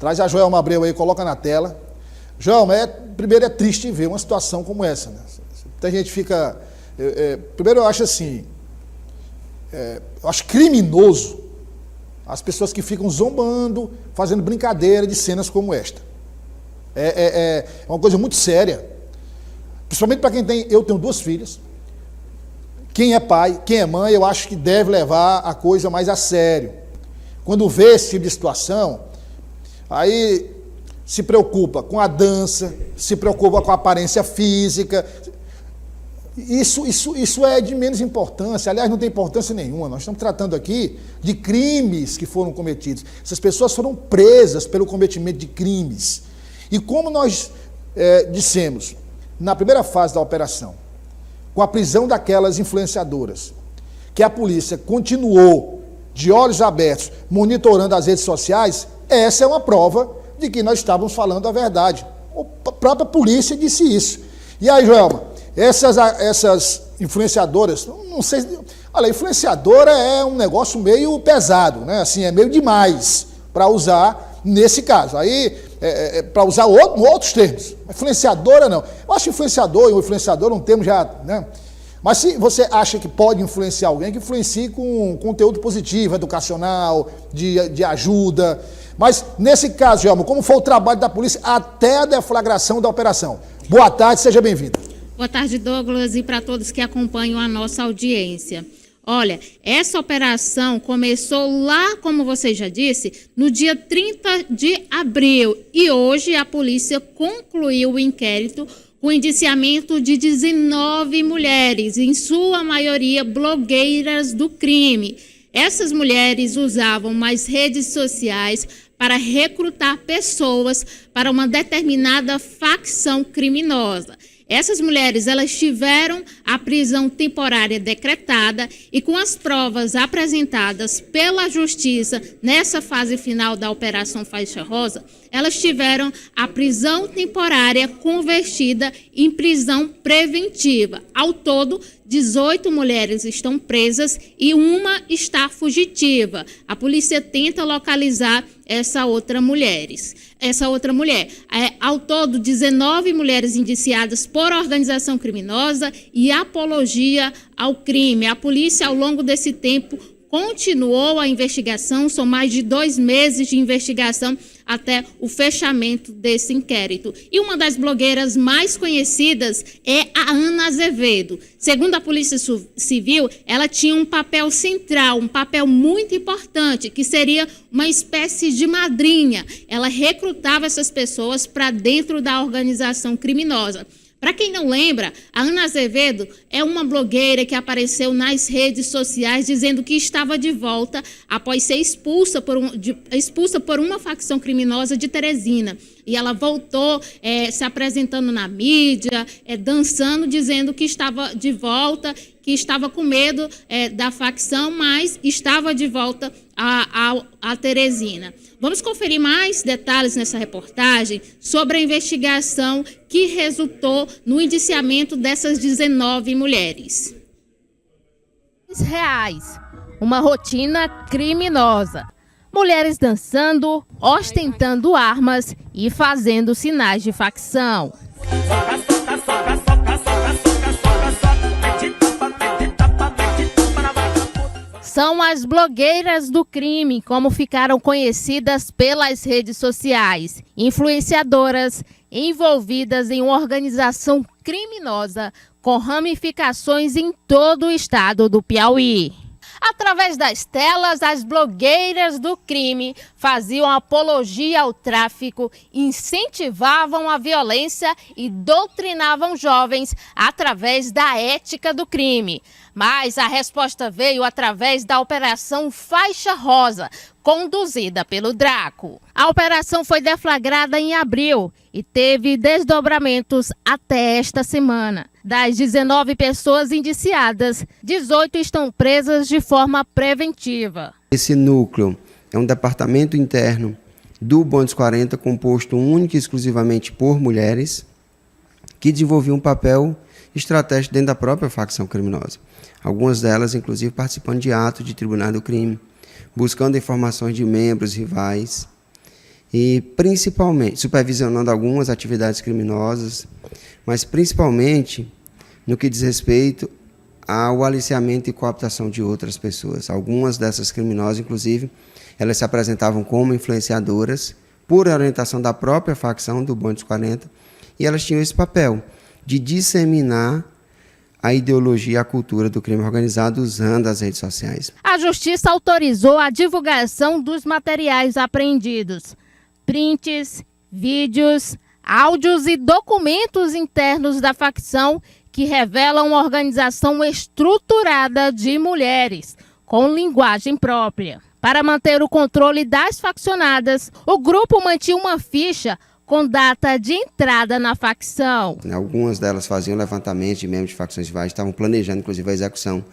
Traz a Joelma Abreu aí, coloca na tela. Joelma, primeiro é triste ver uma situação como essa, né? Muita gente fica... primeiro eu acho assim, eu acho criminoso as pessoas que ficam zombando, fazendo brincadeira de cenas como esta. É uma coisa muito séria, principalmente para quem tem... Eu tenho 2 filhas. Quem é pai, quem é mãe, eu acho que deve levar a coisa mais a sério. Quando vê esse tipo de situação, aí se preocupa com a dança, se preocupa com a aparência física. Isso é de menos importância, aliás, não tem importância nenhuma. Nós estamos tratando aqui de crimes que foram cometidos. Essas pessoas foram presas pelo cometimento de crimes. E como nós dissemos, na primeira fase da operação, com a prisão daquelas influenciadoras, que a polícia continuou de olhos abertos, monitorando as redes sociais, essa é uma prova de que nós estávamos falando a verdade. A própria polícia disse isso. E aí, Joelma, essas influenciadoras, não sei... Olha, influenciadora é um negócio meio pesado, né? Assim, é meio demais para usar nesse caso. Aí, para usar outros termos. Influenciadora, não. Eu acho influenciador e o influenciador é um termo já... né? Mas se você acha que pode influenciar alguém, que influencie com conteúdo positivo, educacional, de ajuda. Mas, nesse caso, Joelma, como foi o trabalho da polícia até a deflagração da operação? Boa tarde, seja bem-vinda. Boa tarde, Douglas, e para todos que acompanham a nossa audiência. Olha, essa operação começou lá, como você já disse, no dia 30 de abril. E hoje a polícia concluiu o inquérito com indiciamento de 19 mulheres, em sua maioria blogueiras do crime. Essas mulheres usavam mais redes sociais para recrutar pessoas para uma determinada facção criminosa. Essas mulheres, elas tiveram a prisão temporária decretada e com as provas apresentadas pela Justiça nessa fase final da Operação Faixa Rosa, elas tiveram a prisão temporária convertida em prisão preventiva. Ao todo, 18 mulheres estão presas e uma está fugitiva. A polícia tenta localizar essa outra mulher. Ao todo, 19 mulheres indiciadas por organização criminosa e apologia ao crime. A polícia, ao longo desse tempo, continuou a investigação. São mais de 2 meses de investigação até o fechamento desse inquérito. E uma das blogueiras mais conhecidas é a Ana Azevedo. Segundo a Polícia Civil, ela tinha um papel central, um papel muito importante, que seria uma espécie de madrinha. Ela recrutava essas pessoas para dentro da organização criminosa. Para quem não lembra, a Ana Azevedo é uma blogueira que apareceu nas redes sociais dizendo que estava de volta após ser expulsa por uma facção criminosa de Teresina. E ela voltou se apresentando na mídia, dançando, dizendo que estava de volta, que estava com medo da facção, mas estava de volta a Teresina. Vamos conferir mais detalhes nessa reportagem sobre a investigação que resultou no indiciamento dessas 19 mulheres. Reais, uma rotina criminosa. Mulheres dançando, ostentando armas e fazendo sinais de facção. São as blogueiras do crime, como ficaram conhecidas pelas redes sociais, influenciadoras envolvidas em uma organização criminosa com ramificações em todo o estado do Piauí. Através das telas, as blogueiras do crime faziam apologia ao tráfico, incentivavam a violência e doutrinavam jovens através da ética do crime. Mas a resposta veio através da Operação Faixa Rosa, conduzida pelo Draco. A operação foi deflagrada em abril e teve desdobramentos até esta semana. Das 19 pessoas indiciadas, 18 estão presas de forma preventiva. Esse núcleo é um departamento interno do Bondes 40, composto única e exclusivamente por mulheres, que desenvolviam um papel estratégico dentro da própria facção criminosa. Algumas delas, inclusive, participando de atos de tribunal do crime, buscando informações de membros rivais e principalmente supervisionando algumas atividades criminosas, mas principalmente no que diz respeito ao aliciamento e cooptação de outras pessoas. Algumas dessas criminosas, inclusive, elas se apresentavam como influenciadoras por orientação da própria facção do Bonde dos 40, e elas tinham esse papel de disseminar a ideologia e a cultura do crime organizado usando as redes sociais. A Justiça autorizou a divulgação dos materiais apreendidos, prints, vídeos, áudios e documentos internos da facção que revelam uma organização estruturada de mulheres, com linguagem própria. Para manter o controle das faccionadas, o grupo mantinha uma ficha com data de entrada na facção. Algumas delas faziam levantamento de membros de facções rivais, estavam planejando, inclusive, a execução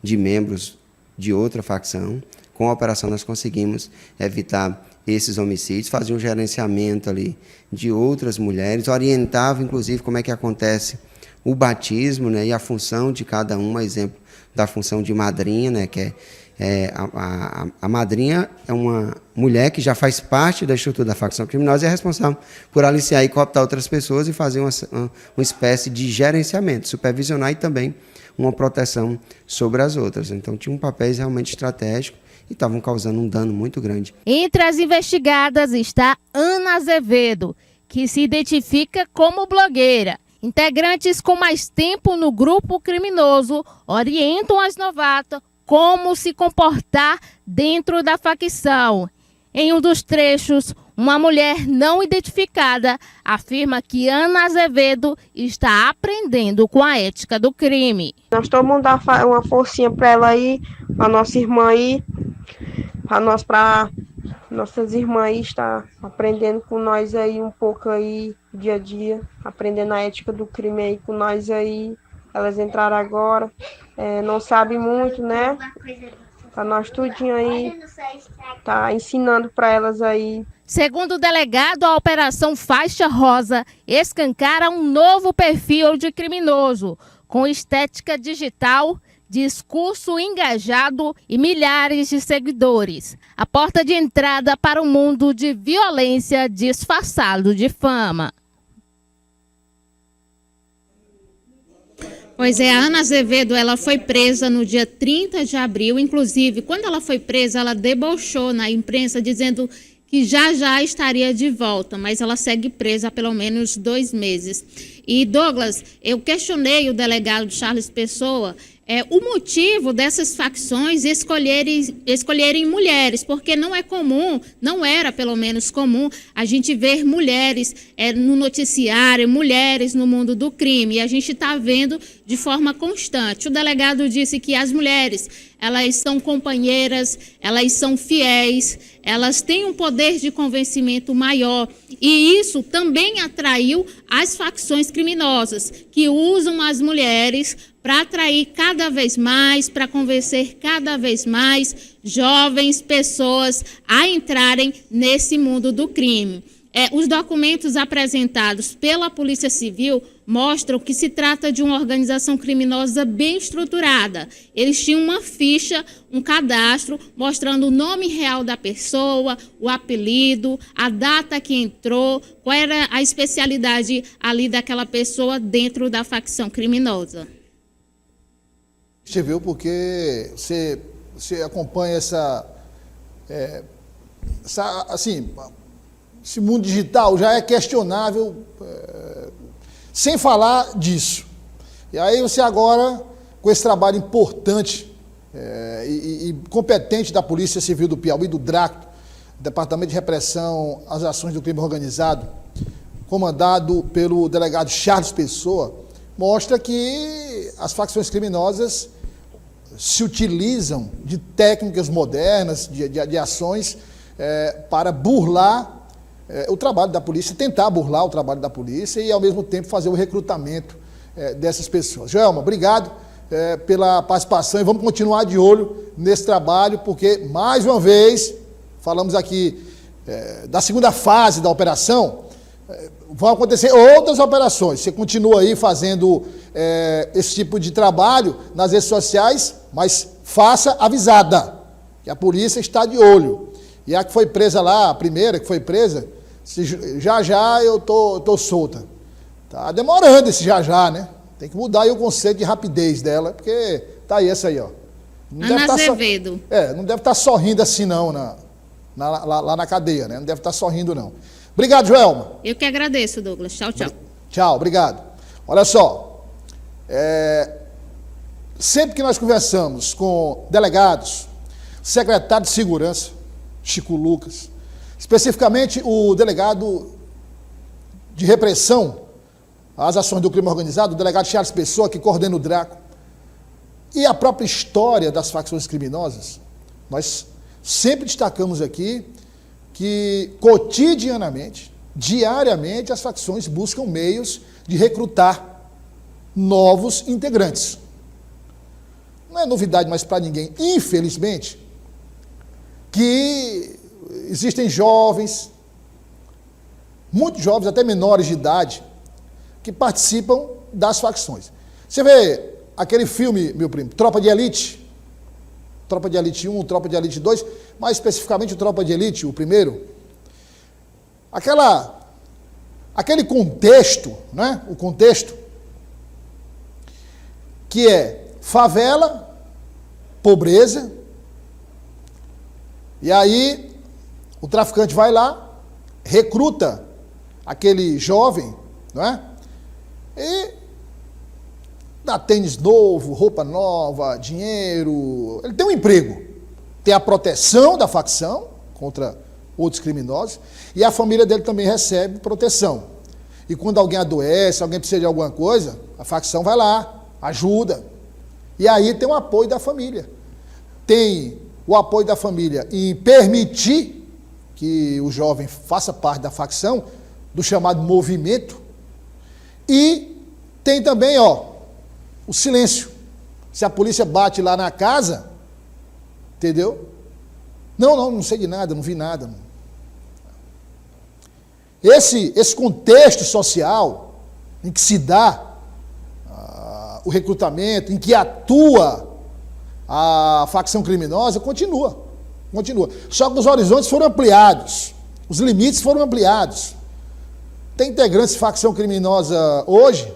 de membros de outra facção. Com a operação, nós conseguimos evitar esses homicídios, faziam um gerenciamento ali de outras mulheres, orientavam, inclusive, como é que acontece o batismo, né, e a função de cada uma, exemplo da função de madrinha, né, que a madrinha é uma mulher que já faz parte da estrutura da facção criminosa e é responsável por aliciar e cooptar outras pessoas e fazer uma espécie de gerenciamento, supervisionar e também uma proteção sobre as outras. Então, tinha um papel realmente estratégico e estavam causando um dano muito grande. Entre as investigadas está Ana Azevedo, que se identifica como blogueira. Integrantes com mais tempo no grupo criminoso orientam as novatas como se comportar dentro da facção. Em um dos trechos, uma mulher não identificada afirma que Ana Azevedo está aprendendo com a ética do crime. Nós todo mundo dá uma forcinha para ela aí, para nossa irmã aí, para nossas irmãs aí está aprendendo com nós aí um pouco aí, dia a dia, aprendendo a ética do crime aí com nós aí. Elas entraram agora, não sabem muito, né? Para nós tudinho aí, tá ensinando para elas aí. Segundo o delegado, a Operação Faixa Rosa escancara um novo perfil de criminoso, com estética digital, discurso engajado e milhares de seguidores. A porta de entrada para o mundo de violência disfarçado de fama. Pois é, a Ana Azevedo, ela foi presa no dia 30 de abril, inclusive, quando ela foi presa, ela debochou na imprensa dizendo que já estaria de volta, mas ela segue presa há pelo menos 2 meses. E, Douglas, eu questionei o delegado Charles Pessoa o motivo dessas facções escolherem mulheres, porque não é comum, não era pelo menos comum, a gente ver mulheres no noticiário, mulheres no mundo do crime, e a gente está vendo de forma constante. O delegado disse que as mulheres, elas são companheiras, elas são fiéis, elas têm um poder de convencimento maior, e isso também atraiu as facções criminosas, que usam as mulheres para atrair cada vez mais, para convencer cada vez mais jovens pessoas a entrarem nesse mundo do crime. Os documentos apresentados pela Polícia Civil mostram que se trata de uma organização criminosa bem estruturada. Eles tinham uma ficha, um cadastro, mostrando o nome real da pessoa, o apelido, a data que entrou, qual era a especialidade ali daquela pessoa dentro da facção criminosa. Você viu, porque você acompanha assim, esse mundo digital já é questionável, sem falar disso. E aí você agora, com esse trabalho importante e competente da Polícia Civil do Piauí, do DRACO, Departamento de Repressão às Ações do Crime Organizado, comandado pelo delegado Charles Pessoa, mostra que as facções criminosas se utilizam de técnicas modernas, de ações para burlar o trabalho da polícia, tentar burlar o trabalho da polícia e, ao mesmo tempo, fazer o recrutamento dessas pessoas. Joelma, obrigado pela participação e vamos continuar de olho nesse trabalho, porque, mais uma vez, falamos aqui da segunda fase da operação, vão acontecer outras operações. Você continua aí fazendo esse tipo de trabalho nas redes sociais, mas faça avisada, que a polícia está de olho. E a que foi presa lá, a primeira que foi presa, já eu tô solta. Tá demorando esse já, né? Tem que mudar aí o conceito de rapidez dela, porque tá aí essa aí, ó. Ana Azevedo. Não deve estar sorrindo assim não, lá na cadeia, né? Não deve estar sorrindo não. Obrigado, Joelma. Eu que agradeço, Douglas. Tchau, tchau. Tchau, obrigado. Olha só, sempre que nós conversamos com delegados, secretário de Segurança, Chico Lucas, especificamente o delegado de repressão às ações do crime organizado, o delegado Charles Pessoa, que coordena o DRACO, e a própria história das facções criminosas, nós sempre destacamos aqui que cotidianamente, diariamente, as facções buscam meios de recrutar novos integrantes. Não é novidade mais para ninguém, infelizmente, que existem jovens, muitos jovens, até menores de idade, que participam das facções. Você vê aquele filme, meu primo, Tropa de Elite 1, Tropa de Elite 2, mais especificamente o Tropa de Elite, o primeiro, aquele contexto, né? O contexto que é favela, pobreza, e aí o traficante vai lá, recruta aquele jovem, não é? E dá tênis novo, roupa nova, dinheiro, ele tem um emprego, tem a proteção da facção contra outros criminosos, e a família dele também recebe proteção. E quando alguém adoece, alguém precisa de alguma coisa, a facção vai lá, ajuda. E aí tem o apoio da família. Tem o apoio da família em permitir que o jovem faça parte da facção, do chamado movimento, e tem também, o silêncio. Se a polícia bate lá na casa, entendeu? Não sei de nada, não vi nada. Esse contexto social em que se dá o recrutamento, em que atua a facção criminosa, continua. Só que os horizontes foram ampliados, os limites foram ampliados. Tem integrantes de facção criminosa hoje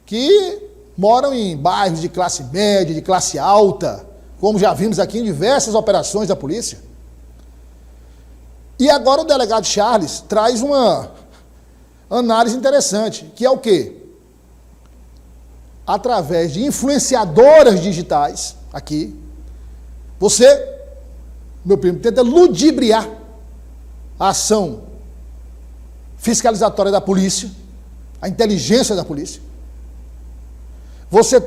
que moram em bairros de classe média, de classe alta, como já vimos aqui em diversas operações da polícia. E agora o delegado Charles traz uma análise interessante, que é o quê? Através de influenciadoras digitais, aqui, você, meu primo, tenta ludibriar a ação fiscalizatória da polícia, a inteligência da polícia. Você,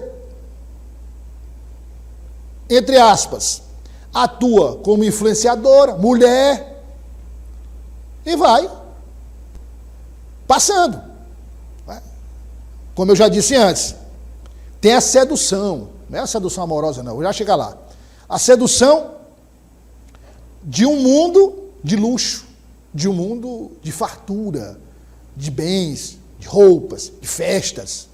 entre aspas, atua como influenciadora, mulher, e vai passando. Como eu já disse antes, tem a sedução, não é a sedução amorosa não, eu já chegar lá. A sedução de um mundo de luxo, de um mundo de fartura, de bens, de roupas, de festas.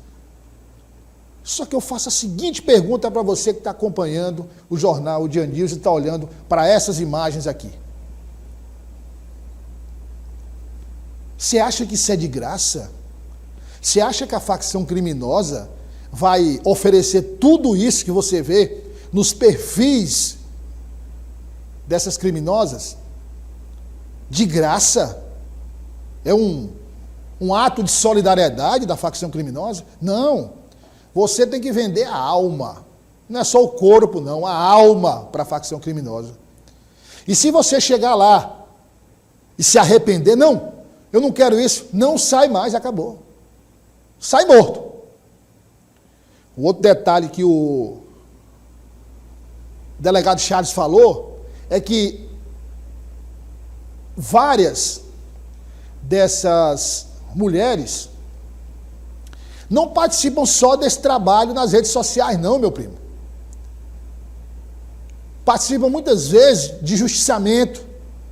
Só que eu faço a seguinte pergunta para você que está acompanhando o jornal, o Dia News, e está olhando para essas imagens aqui. Você acha que isso é de graça? Você acha que a facção criminosa vai oferecer tudo isso que você vê nos perfis dessas criminosas? De graça? É um ato de solidariedade da facção criminosa? Não. Você tem que vender a alma. Não é só o corpo, não. A alma para a facção criminosa. E se você chegar lá e se arrepender, não, eu não quero isso, não sai mais, acabou. Sai morto. O outro detalhe que o delegado Charles falou é que várias dessas mulheres não participam só desse trabalho nas redes sociais, não, meu primo. Participam muitas vezes de justiçamento,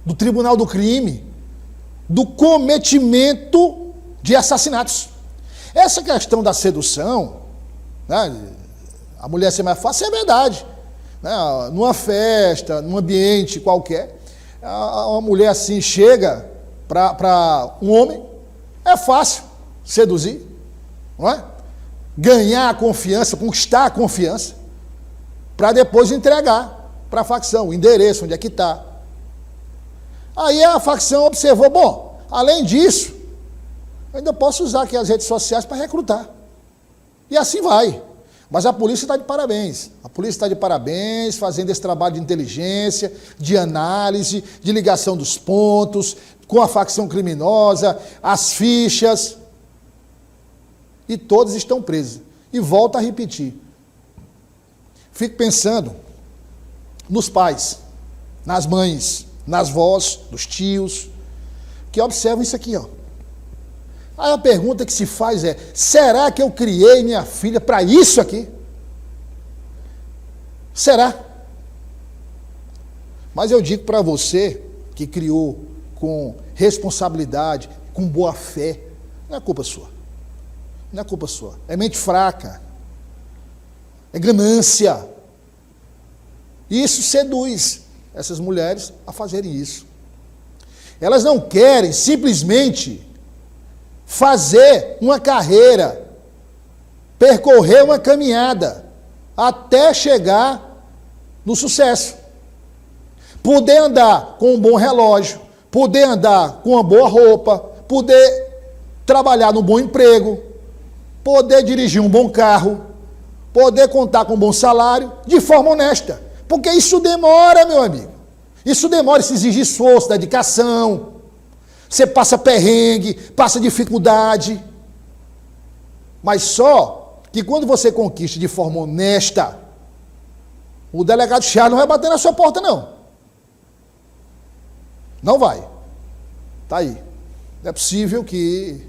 do tribunal do crime, do cometimento de assassinatos. Essa questão da sedução, né, a mulher ser mais fácil, é verdade. Né, numa festa, num ambiente qualquer, Uma mulher assim chega para um homem, é fácil seduzir, não é? Ganhar a confiança, conquistar a confiança, para depois entregar para a facção, o endereço, onde é que está. Aí a facção observou, bom, além disso, eu ainda posso usar aqui as redes sociais para recrutar. E assim vai. Mas a polícia está de parabéns. A polícia está de parabéns, fazendo esse trabalho de inteligência, de análise, de ligação dos pontos, com a facção criminosa, as fichas. E todos estão presos. E volto a repetir. Fico pensando nos pais, nas mães, nas vós, dos tios, que observam isso aqui, ó. Aí a pergunta que se faz é, será que eu criei minha filha para isso aqui? Será? Mas eu digo para você, que criou com responsabilidade, com boa fé, não é culpa sua. Não é culpa sua. É mente fraca. É ganância. E isso seduz essas mulheres a fazerem isso. Elas não querem simplesmente fazer uma carreira, percorrer uma caminhada, até chegar no sucesso. Poder andar com um bom relógio, poder andar com uma boa roupa, poder trabalhar num bom emprego, poder dirigir um bom carro, poder contar com um bom salário, de forma honesta. Porque isso demora, meu amigo. Isso demora, isso exige esforço, dedicação. Você passa perrengue, passa dificuldade. Mas só que quando você conquista de forma honesta, o delegado Charles não vai bater na sua porta, não. Não vai. Está aí. É possível que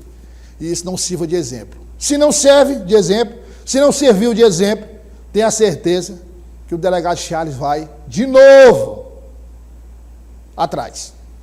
isso não sirva de exemplo. Se não serve de exemplo, se não serviu de exemplo, tenha certeza que o delegado Charles vai, de novo, atrás.